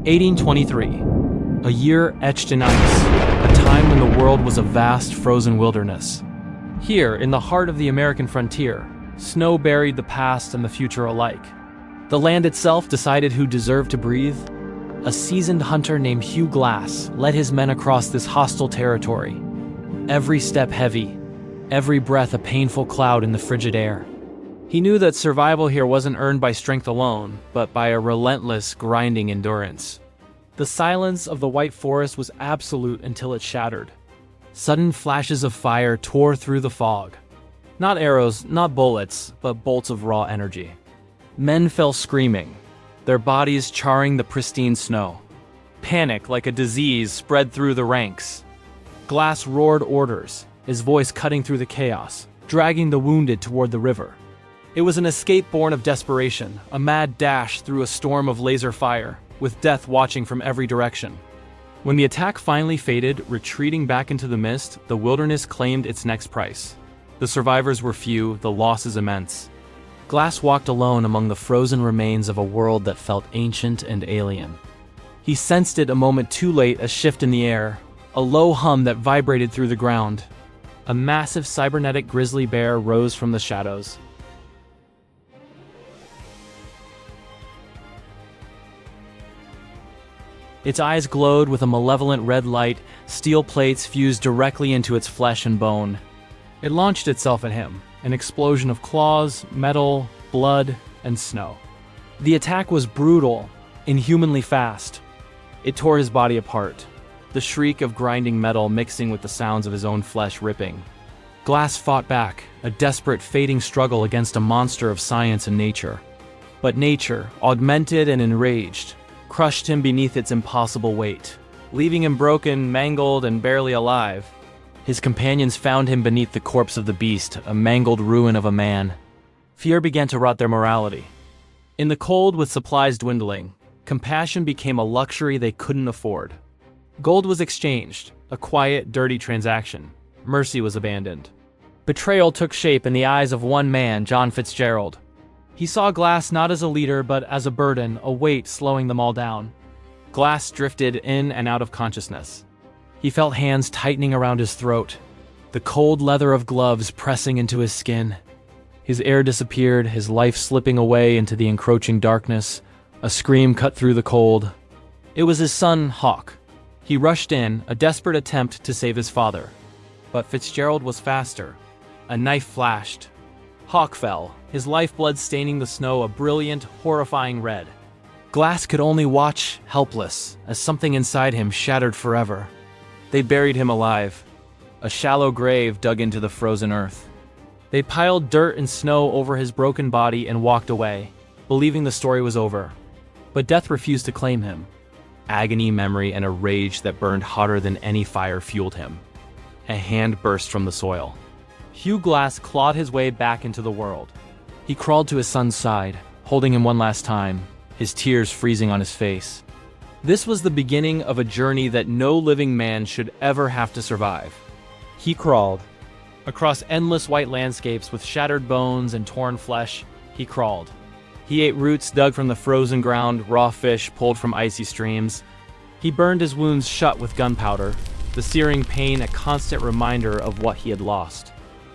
1823. A year etched in ice, a time when the world was a vast frozen wilderness. Here, in the heart of the American frontier, snow buried the past and the future alike. The land itself decided who deserved to breathe. A seasoned hunter named Hugh Glass led his men across this hostile territory. Every step heavy, every breath a painful cloud in the frigid air. He knew that survival here wasn't earned by strength alone, but by a relentless, grinding endurance. The silence of the white forest was absolute until it shattered. Sudden flashes of fire tore through the fog. Not arrows, not bullets, but bolts of raw energy. Men fell screaming, their bodies charring the pristine snow. Panic, like a disease, spread through the ranks. Glass roared orders, his voice cutting through the chaos, dragging the wounded toward the river. It was an escape born of desperation, a mad dash through a storm of laser fire, with death watching from every direction. When the attack finally faded, retreating back into the mist, the wilderness claimed its next price. The survivors were few, the losses immense. Glass walked alone among the frozen remains of a world that felt ancient and alien. He sensed it a moment too late, a shift in the air, a low hum that vibrated through the ground. A massive cybernetic grizzly bear rose from the shadows. Its eyes glowed with a malevolent red light, steel plates fused directly into its flesh and bone. It launched itself at him, an explosion of claws, metal, blood, and snow. The attack was brutal, inhumanly fast. It tore his body apart, the shriek of grinding metal mixing with the sounds of his own flesh ripping. Glass fought back, a desperate, fading struggle against a monster of science and nature. But nature, augmented and enraged, crushed him beneath its impossible weight, leaving him broken, mangled, and barely alive. His companions found him beneath the corpse of the beast, a mangled ruin of a man. Fear began to rot their morality. In the cold, with supplies dwindling, compassion became a luxury they couldn't afford. Gold was exchanged, a quiet, dirty transaction. Mercy was abandoned. Betrayal took shape in the eyes of one man, John Fitzgerald. He saw Glass not as a leader, but as a burden, a weight slowing them all down. Glass drifted in and out of consciousness. He felt hands tightening around his throat, the cold leather of gloves pressing into his skin. His air disappeared, his life slipping away into the encroaching darkness. A scream cut through the cold. It was his son, Hawk. He rushed in, a desperate attempt to save his father. But Fitzgerald was faster. A knife flashed. Hawk fell, his lifeblood staining the snow a brilliant, horrifying red. Glass could only watch, helpless, as something inside him shattered forever. They buried him alive. A shallow grave dug into the frozen earth. They piled dirt and snow over his broken body and walked away, believing the story was over. But death refused to claim him. Agony, memory, and a rage that burned hotter than any fire fueled him. A hand burst from the soil. Hugh Glass clawed his way back into the world. He crawled to his son's side, holding him one last time, his tears freezing on his face. This was the beginning of a journey that no living man should ever have to survive. He crawled. Across endless white landscapes with shattered bones and torn flesh, he crawled. He ate roots dug from the frozen ground, raw fish pulled from icy streams. He burned his wounds shut with gunpowder, the searing pain a constant reminder of what he had lost.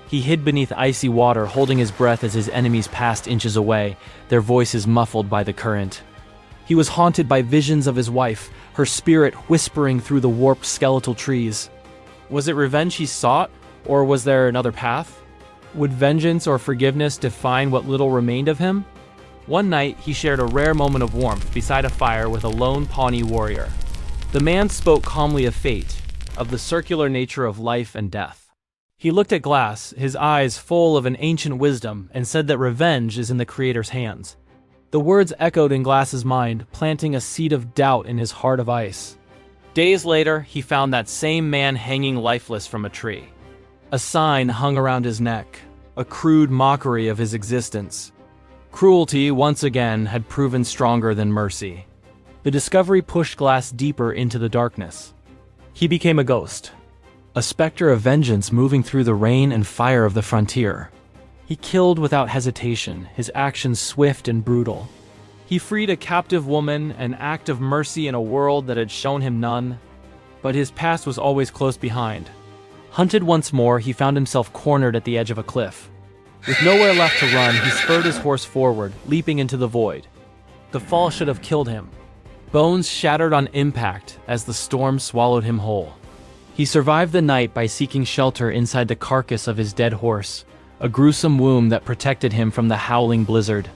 He hid beneath icy water, holding his breath as his enemies passed inches away, their voices muffled by the current. He was haunted by visions of his wife, her spirit whispering through the warped skeletal trees. Was it revenge he sought, or was there another path? Would vengeance or forgiveness define what little remained of him? One night, he shared a rare moment of warmth beside a fire with a lone Pawnee warrior. The man spoke calmly of fate, of the circular nature of life and death. He looked at Glass, his eyes full of an ancient wisdom, and said that revenge is in the Creator's hands. The words echoed in Glass's mind, planting a seed of doubt in his heart of ice. Days later, he found that same man hanging lifeless from a tree. A sign hung around his neck, a crude mockery of his existence. Cruelty, once again, had proven stronger than mercy. The discovery pushed Glass deeper into the darkness. He became a ghost, a specter of vengeance moving through the rain and fire of the frontier. He killed without hesitation, his actions swift and brutal. He freed a captive woman, an act of mercy in a world that had shown him none. But his past was always close behind. Hunted once more, he found himself cornered at the edge of a cliff. With nowhere left to run, he spurred his horse forward, leaping into the void. The fall should have killed him. Bones shattered on impact as the storm swallowed him whole. He survived the night by seeking shelter inside the carcass of his dead horse, a gruesome womb that protected him from the howling blizzard.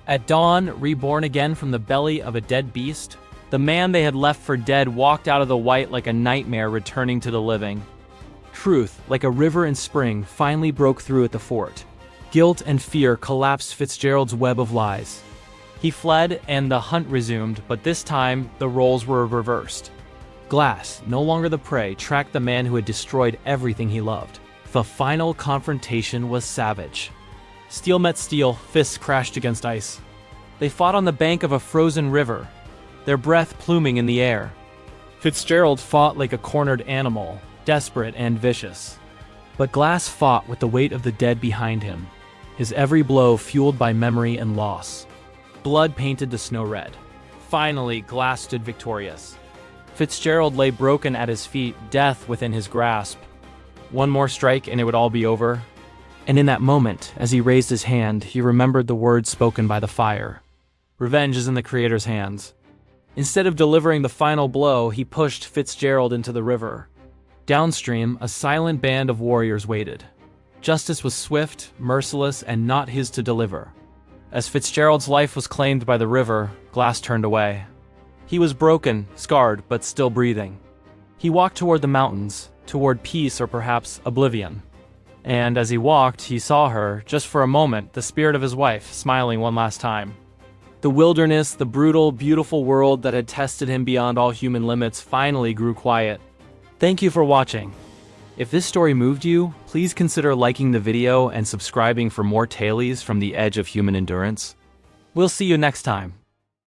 At dawn, reborn again from the belly of a dead beast, the man they had left for dead walked out of the white like a nightmare returning to the living. Truth, like a river in spring, finally broke through at the fort. Guilt and fear collapsed Fitzgerald's web of lies. He fled and the hunt resumed, but this time the roles were reversed. Glass, no longer the prey, tracked the man who had destroyed everything he loved. The final confrontation was savage. Steel met steel, fists crashed against ice. They fought on the bank of a frozen river, their breath pluming in the air. Fitzgerald fought like a cornered animal, desperate and vicious. But Glass fought with the weight of the dead behind him, his every blow fueled by memory and loss. Blood painted the snow red. Finally, Glass stood victorious. Fitzgerald lay broken at his feet, death within his grasp. One more strike and it would all be over. And in that moment, as he raised his hand, he remembered the words spoken by the fire. Revenge is in the Creator's hands. Instead of delivering the final blow, he pushed Fitzgerald into the river. Downstream, a silent band of warriors waited. Justice was swift, merciless, and not his to deliver. As Fitzgerald's life was claimed by the river, Glass turned away. He was broken, scarred, but still breathing. He walked toward the mountains, toward peace or perhaps oblivion. And as he walked, he saw her, just for a moment, the spirit of his wife, smiling one last time. The wilderness, the brutal, beautiful world that had tested him beyond all human limits, finally grew quiet. Thank you for watching. If this story moved you, please consider liking the video and subscribing for more tailies from the edge of human endurance. We'll see you next time.